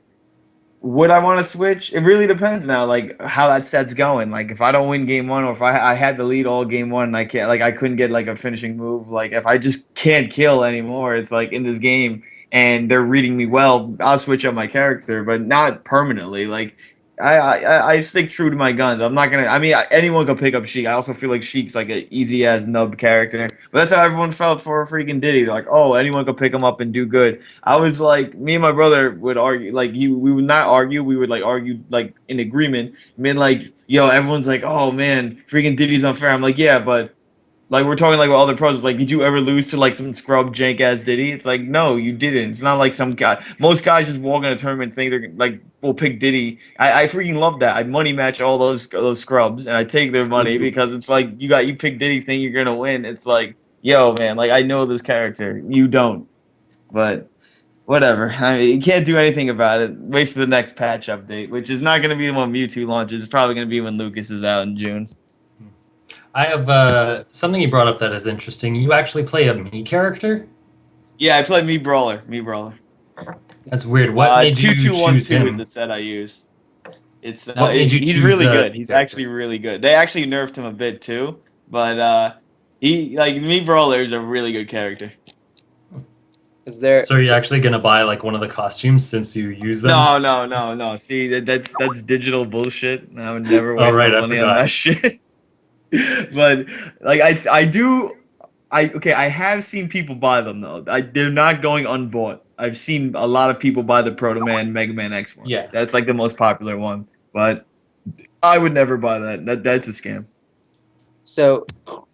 Would I want to switch? It really depends now, like how that set's going. Like if I don't win game one, or if I had the lead all game one, and I can't, like I couldn't get like a finishing move. Like if I just can't kill anymore, it's like in this game, and they're reading me well, I'll switch up my character, but not permanently. Like I stick true to my guns. I'm not gonna. I mean, anyone can pick up Sheik. I also feel like Sheik's like an easy as nub character, but that's how everyone felt for freaking Diddy. They're like, oh, anyone can pick him up and do good. I was like, me and my brother would argue. Like, we would not argue. We would like argue like in agreement. I mean, like, yo, everyone's like, oh man, freaking Diddy's unfair. I'm like, yeah, but like we're talking like with other pros. It's like, did you ever lose to like some scrub jank ass Diddy? It's like, no, you didn't. It's not like some guy. Most guys just walk in a tournament and think they're like, will pick Diddy. I freaking love that. I money match all those scrubs and I take their money because it's like you pick Diddy, think you're gonna win. It's like, yo, man, like I know this character, you don't. But whatever. I mean, you can't do anything about it. Wait for the next patch update, which is not gonna be when Mewtwo launches. It's probably gonna be when Lucas is out in June. I have something you brought up that is interesting. You actually play a Mii character? Yeah, I play Mii Brawler. That's weird. What made you choose 2212 is him? the set I use. It's What made you he's choose really good. He's character? actually really good. They actually nerfed him a bit too, but he like Mii Brawler is a really good character. Is there? So are you actually gonna buy like one of the costumes since you use them? No. See, that's digital bullshit. I would never Oh waste right, my I money on forgot. that shit. But like I do. I have seen people buy them though. They're not going unbought. I've seen a lot of people buy the Proto Man Mega Man X one. Yeah. That's like the most popular one. But I would never buy that. That's a scam. So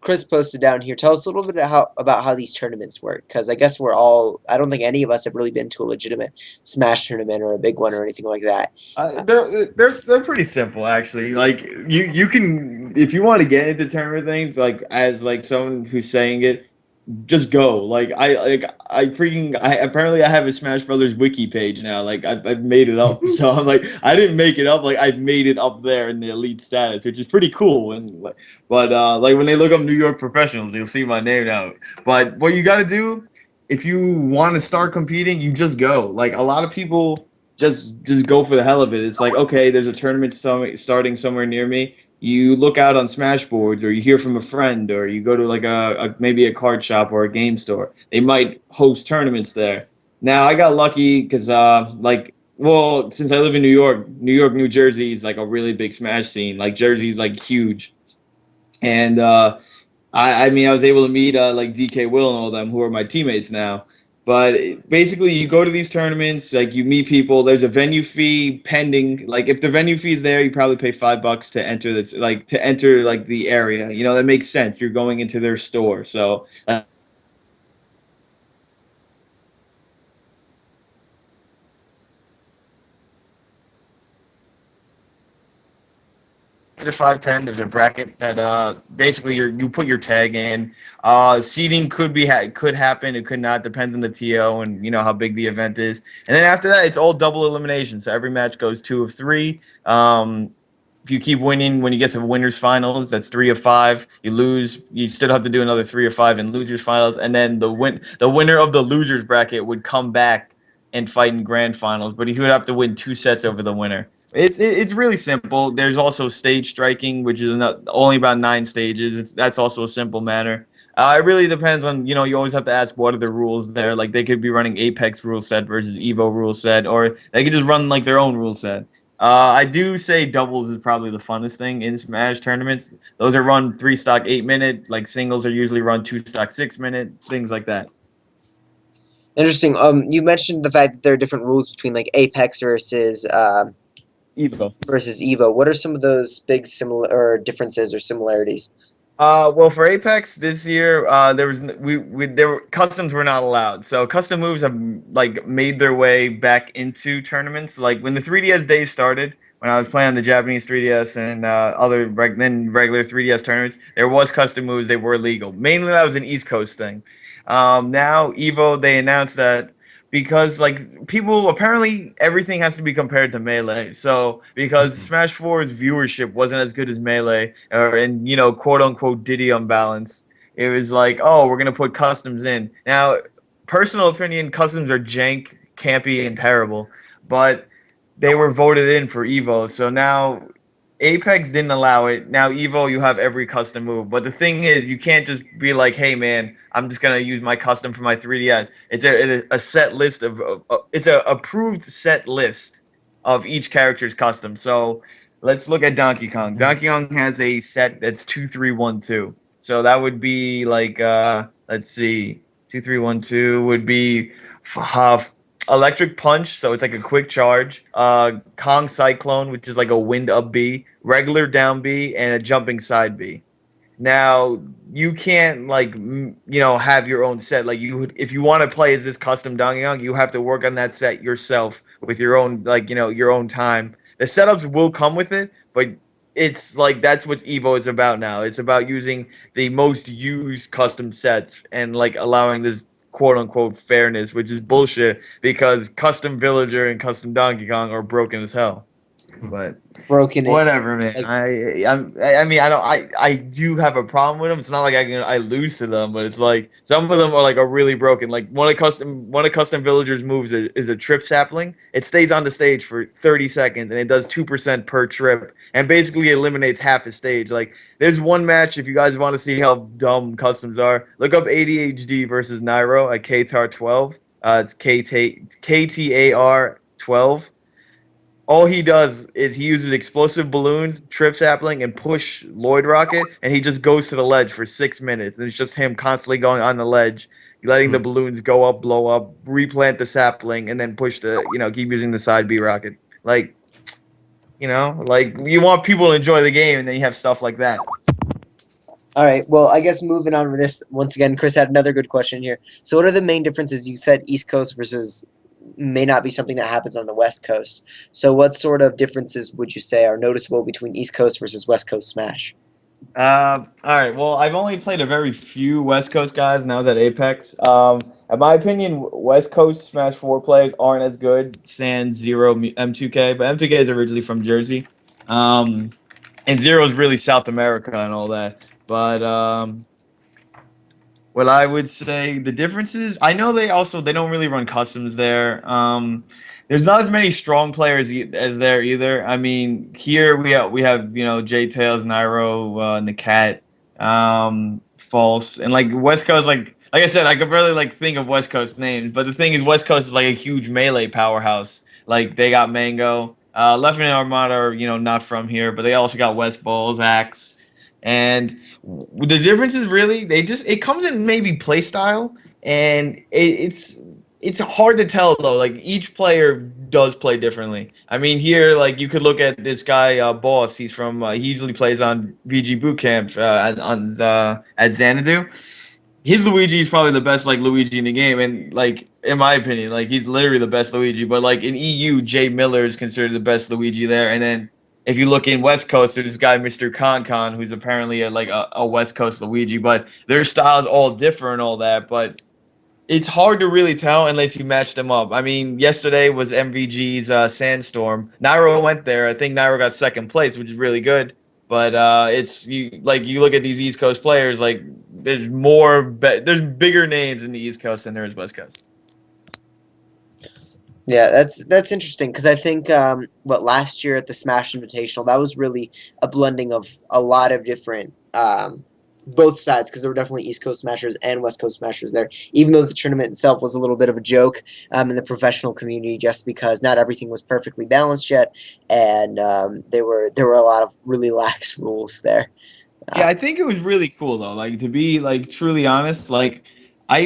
Chris posted down here. Tell us a little bit about how these tournaments work, because I guess I don't think any of us have really been to a legitimate Smash tournament or a big one or anything like that. They're pretty simple actually. Like you can, if you want to get into tournament things, like as like someone who's saying it, just go. I apparently I have a Smash Brothers wiki page now. Like I've made it up. So I'm like, I didn't make it up. Like I've made it up there in the elite status, which is pretty cool. And but like when they look up New York professionals, you'll see my name now. But what you got to do if you want to start competing, you just go. Like a lot of people just go for the hell of it. It's like, okay, there's a tournament starting somewhere near me. You look out on Smashboards, or you hear from a friend, or you go to like maybe a card shop or a game store. They might host tournaments there. Now I got lucky because well, since I live in New Jersey is like a really big Smash scene. Like Jersey's like huge, and I mean I was able to meet like DK Will and all them who are my teammates now. But basically, you go to these tournaments, like you meet people. There's a venue fee pending. Like if the venue fee is there, you probably pay $5 to enter. That's like to enter like the area. You know that makes sense. You're going into their store, so. To 510, there's a bracket that basically you put your tag in. Seating could happen, it could not, depends on the TO and you know how big the event is. And then after that, it's all double elimination. So every match goes 2 of 3. If you keep winning, when you get to winners finals, that's 3 of 5. You lose, you still have to do another 3 of 5 in losers finals, and then the winner of the losers bracket would come back and fight in grand finals, but he would have to win 2 sets over the winner. It's really simple. There's also stage striking, which is only about 9 stages. That's also a simple matter. It really depends on, you always have to ask what are the rules there. Like they could be running Apex rule set versus Evo rule set, or they could just run like their own rule set. I do say doubles is probably the funnest thing in Smash tournaments. Those are run 3 stock 8 minute. Like singles are usually run 2 stock 6 minute. Things like that. Interesting. You mentioned the fact that there are different rules between like Apex Evo. versus Evo. What are some of those big similar or differences or similarities? Well, for Apex this year, there was there were customs were not allowed. So custom moves have like made their way back into tournaments. Like when the 3DS days started, when I was playing on the Japanese 3DS and then regular 3DS tournaments, there was custom moves. They were legal. Mainly that was an East Coast thing. Now Evo, they announced that because like people apparently everything has to be compared to Melee. So because Smash 4's viewership wasn't as good as Melee, or and quote unquote Diddy unbalance, it was like, oh, we're gonna put customs in. Now, personal opinion, customs are jank, campy, and terrible, but they were voted in for Evo. So now Apex didn't allow it. Now Evo, you have every custom move. But the thing is, you can't just be like, "Hey man, I'm just gonna use my custom for my 3DS." It's a set list of it's a approved set list of each character's custom. So let's look at Donkey Kong. Donkey Kong has a set that's 2-3-1-2. So that would be like let's see, 2-3-1-2 would be Electric Punch, so it's like a quick charge. Kong Cyclone, which is like a wind up B, regular down B, and a jumping side B. Now you can't like have your own set. Like if you want to play as this custom Donkey Kong, you have to work on that set yourself with your own your own time. The setups will come with it, but it's like that's what Evo is about now. It's about using the most used custom sets and like allowing this quote unquote fairness, which is bullshit because custom Villager and custom Donkey Kong are broken as hell. But Broken it. whatever, man. Like, I mean, I do have a problem with them. It's not like I lose to them, but it's like some of them are really broken. Like one of custom villagers moves is a trip sapling. It stays on the stage for 30 seconds and it does 2% per trip and basically eliminates half a stage. Like there's one match if you guys want to see how dumb customs are. Look up ADHD versus Nairo at KTAR 12. It's KTAR 12. All he does is he uses explosive balloons, trip sapling, and push Lloyd Rocket, and he just goes to the ledge for 6 minutes. And it's just him constantly going on the ledge, letting the balloons go up, blow up, replant the sapling, and then push keep using the side B rocket. Like, like you want people to enjoy the game, and then you have stuff like that. all right. Well, I guess moving on with this once again, Chris had another good question here. So, what are the main differences? You said East Coast versus may not be something that happens on the West Coast. So, what sort of differences would you say are noticeable between East Coast versus West Coast Smash? All right. Well, I've only played a very few West Coast guys, and I was at Apex. In my opinion, West Coast Smash 4 players aren't as good. Sans Zero M2K, but M2K is originally from Jersey, and Zero is really South America and all that. But what I would say the differences, I know they don't really run customs there. There's not as many strong players as there either. I mean, here we have J Tails, Nairo, Nakat, False, and like West Coast. Like I said, I could barely think of West Coast names. But the thing is, West Coast is like a huge melee powerhouse. Like they got Mango, Left and Armada are not from here, but they also got West Balls, Axe, and the difference is really it comes in maybe play style, and it's hard to tell though. Like each player does play differently. I mean, here you could look at this guy Boss. He's from he usually plays on VG Boot Camp at Xanadu. His Luigi is probably the best Luigi in the game, and in my opinion, he's literally the best Luigi. But in EU, Jay Miller is considered the best Luigi there, and then if you look in West Coast, there's this guy Mr. Con, who's apparently a West Coast Luigi, but their styles all differ and all that. But it's hard to really tell unless you match them up. I mean, yesterday was MVG's Sandstorm. Nairo went there. I think Nairo got second place, which is really good. But it's you look at these East Coast players, there's there's bigger names in the East Coast than there is West Coast. Yeah, that's interesting because I think last year at the Smash Invitational, that was really a blending of a lot of different both sides, because there were definitely East Coast Smashers and West Coast Smashers there, even though the tournament itself was a little bit of a joke in the professional community, just because not everything was perfectly balanced yet, and there were a lot of really lax rules there. Yeah, I think it was really cool though. Like to be like truly honest, like I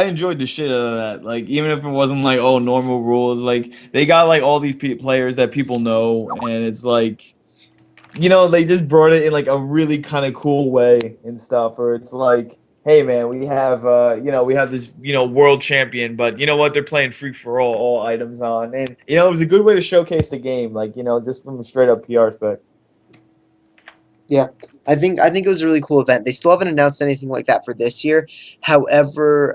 enjoyed the shit out of that. Like even if it wasn't like oh normal rules, like they got like all these players that people know, and it's like they just brought it in like a really kind of cool way and stuff. Or it's like, hey man, we have this world champion, but you know what? They're playing free for all items on, and it was a good way to showcase the game. Like just from a straight up PR spec. Yeah, I think it was a really cool event. They still haven't announced anything like that for this year. However,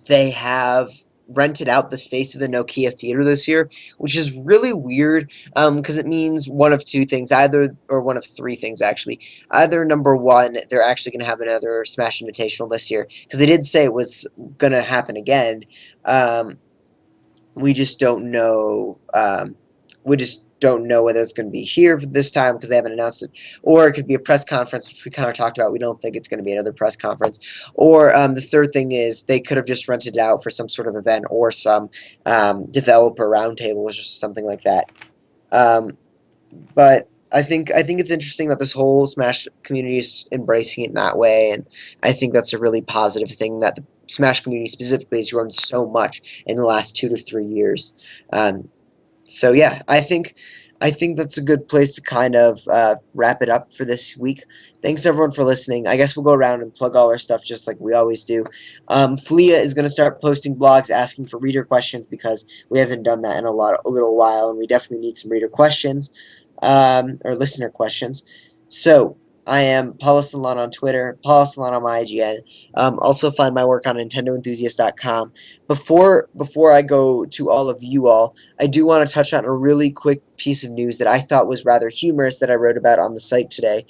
they have rented out the space of the Nokia Theater this year, which is really weird because it means one of two things, or one of three things actually. Either number one, they're actually going to have another Smash Invitational this year because they did say it was going to happen again. Um, we just don't know. We just don't know whether it's going to be here for this time because they haven't announced it, or it could be a press conference, which we kind of talked about. We don't think it's going to be another press conference. Or the third thing is they could have just rented it out for some sort of event or some developer roundtable or something like that. But I think it's interesting that this whole Smash community is embracing it in that way, and I think that's a really positive thing that the Smash community specifically has grown so much in the last 2 to 3 years. Um, so yeah, I think that's a good place to kind of wrap it up for this week. Thanks everyone for listening. I guess we'll go around and plug all our stuff just like we always do. Flia is going to start posting blogs asking for reader questions because we haven't done that in a little while, and we definitely need some reader questions or listener questions. So I am Paula Salon on Twitter, Paula Salon on my IGN. Also find my work on NintendoEnthusiast.com. Before I go to all of you all, I do want to touch on a really quick piece of news that I thought was rather humorous that I wrote about on the site today.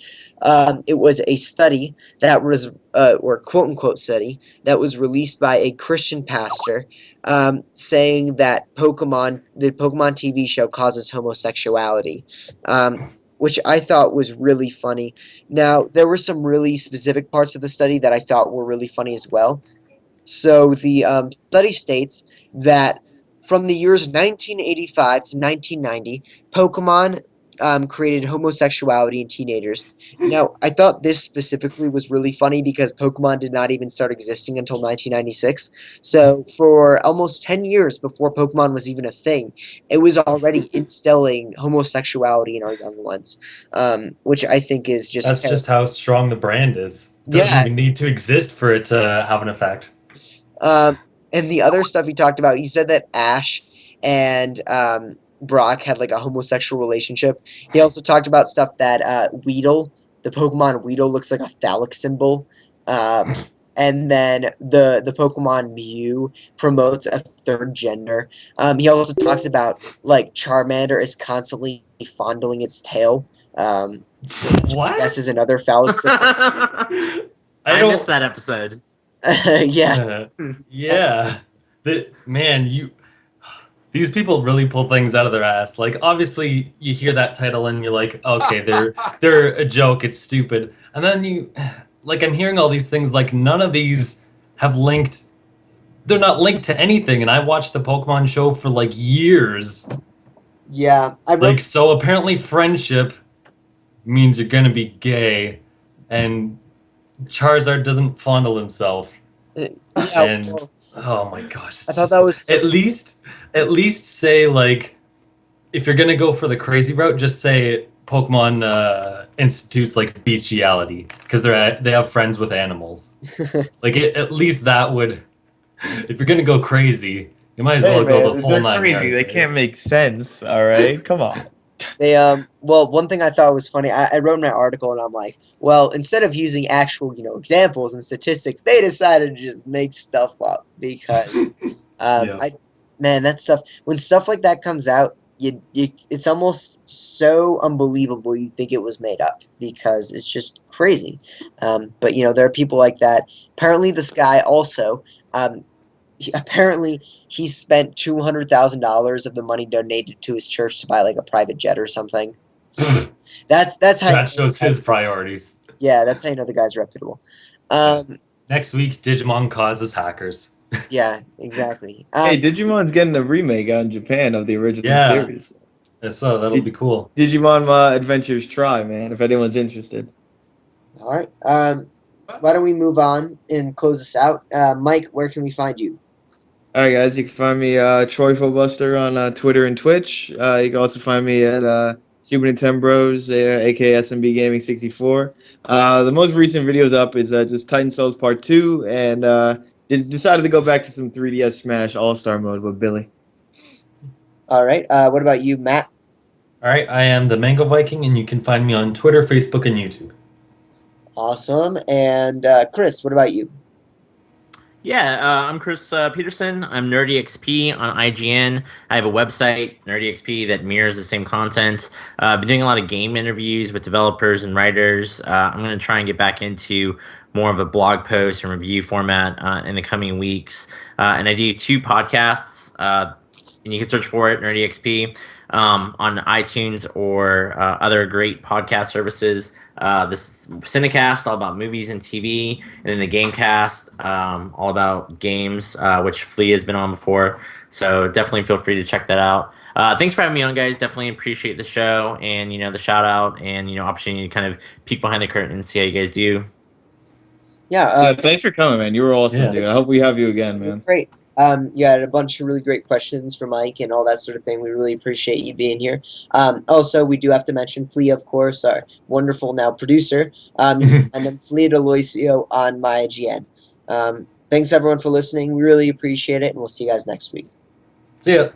It was a study that was, or quote unquote study, that was released by a Christian pastor saying that the Pokemon TV show causes homosexuality. Which I thought was really funny. Now, there were some really specific parts of the study that I thought were really funny as well. So the study states that from the years 1985 to 1990, Pokemon created homosexuality in teenagers. Now, I thought this specifically was really funny because Pokemon did not even start existing until 1996. So for almost 10 years before Pokemon was even a thing, it was already instilling homosexuality in our young ones, which I think is just That's just how strong the brand is. It doesn't even yes. need to exist for it to have an effect. And the other stuff he talked about, he said that Ash and Brock had like a homosexual relationship. He also talked about stuff that Weedle, the Pokemon Weedle, looks like a phallic symbol. And then the Pokemon Mew promotes a third gender. He also talks about like Charmander is constantly fondling its tail. Which I guess What? is another phallic symbol. I I don't. missed that episode. Yeah. Yeah. These people really pull things out of their ass. Like obviously you hear that title and you're like, okay, they're a joke, it's stupid. And then I'm hearing all these things like none of these have linked they're not linked to anything, and I watched the Pokemon show for like years. Yeah, So apparently friendship means you're gonna be gay, and Charizard doesn't fondle himself. yeah, And well, oh my gosh, I thought that was so at least say like if you're gonna go for the crazy route, just say Pokemon institutes like bestiality because they have friends with animals. At least that would, if you're gonna go crazy, you might as Hey well go the man, whole they're nine crazy. yards. They can't make sense. All right, come on. They well, one thing I thought was funny, I wrote in my article and I'm like, well, instead of using actual, examples and statistics, they decided to just make stuff up because Yeah. that stuff when stuff like that comes out, it's almost so unbelievable you think it was made up because it's just crazy. But there are people like that. Apparently this guy also apparently he spent $200,000 of the money donated to his church to buy like a private jet or something. So that's how That shows his priorities. Yeah, that's how you know the guy's reputable. Next week, Digimon causes hackers. Yeah, exactly. Hey, Digimon's getting a remake out in Japan of the original Yeah. series. So that'll be cool. Digimon Adventures Try, man, if anyone's interested. All right. Why don't we move on and close this out? Mike, where can we find you? All right, guys, you can find me Troy Buster on Twitter and Twitch. You can also find me at Super Nintendo Bros, aka SMB Gaming 64. The most recent videos up is just Titan Souls Part 2, and decided to go back to some 3DS Smash All Star mode with Billy. All right. What about you, Matt? All right, I am the Mango Viking, and you can find me on Twitter, Facebook, and YouTube. Awesome. And Chris, what about you? Yeah, I'm Chris Peterson. I'm NerdEXP on IGN. I have a website, NerdEXP, that mirrors the same content. I've been doing a lot of game interviews with developers and writers. I'm going to try and get back into more of a blog post and review format in the coming weeks. And I do 2 podcasts, and you can search for it, NerdEXP, on iTunes or other great podcast services. This Cinecast, all about movies and TV, and then the Gamecast, all about games, which Flea has been on before. So definitely feel free to check that out. Thanks for having me on, guys. Definitely appreciate the show and the shout out and opportunity to kind of peek behind the curtain and see how you guys do. Yeah. Thanks for coming, man. You were awesome, Yeah. dude. I hope we have you again, man. Great. You had a bunch of really great questions for Mike and all that sort of thing. We really appreciate you being here. Also, we do have to mention Flea, of course, our wonderful now producer, and then Flea Deloisio on my IGN. Thanks, everyone, for listening. We really appreciate it, and we'll see you guys next week. See ya.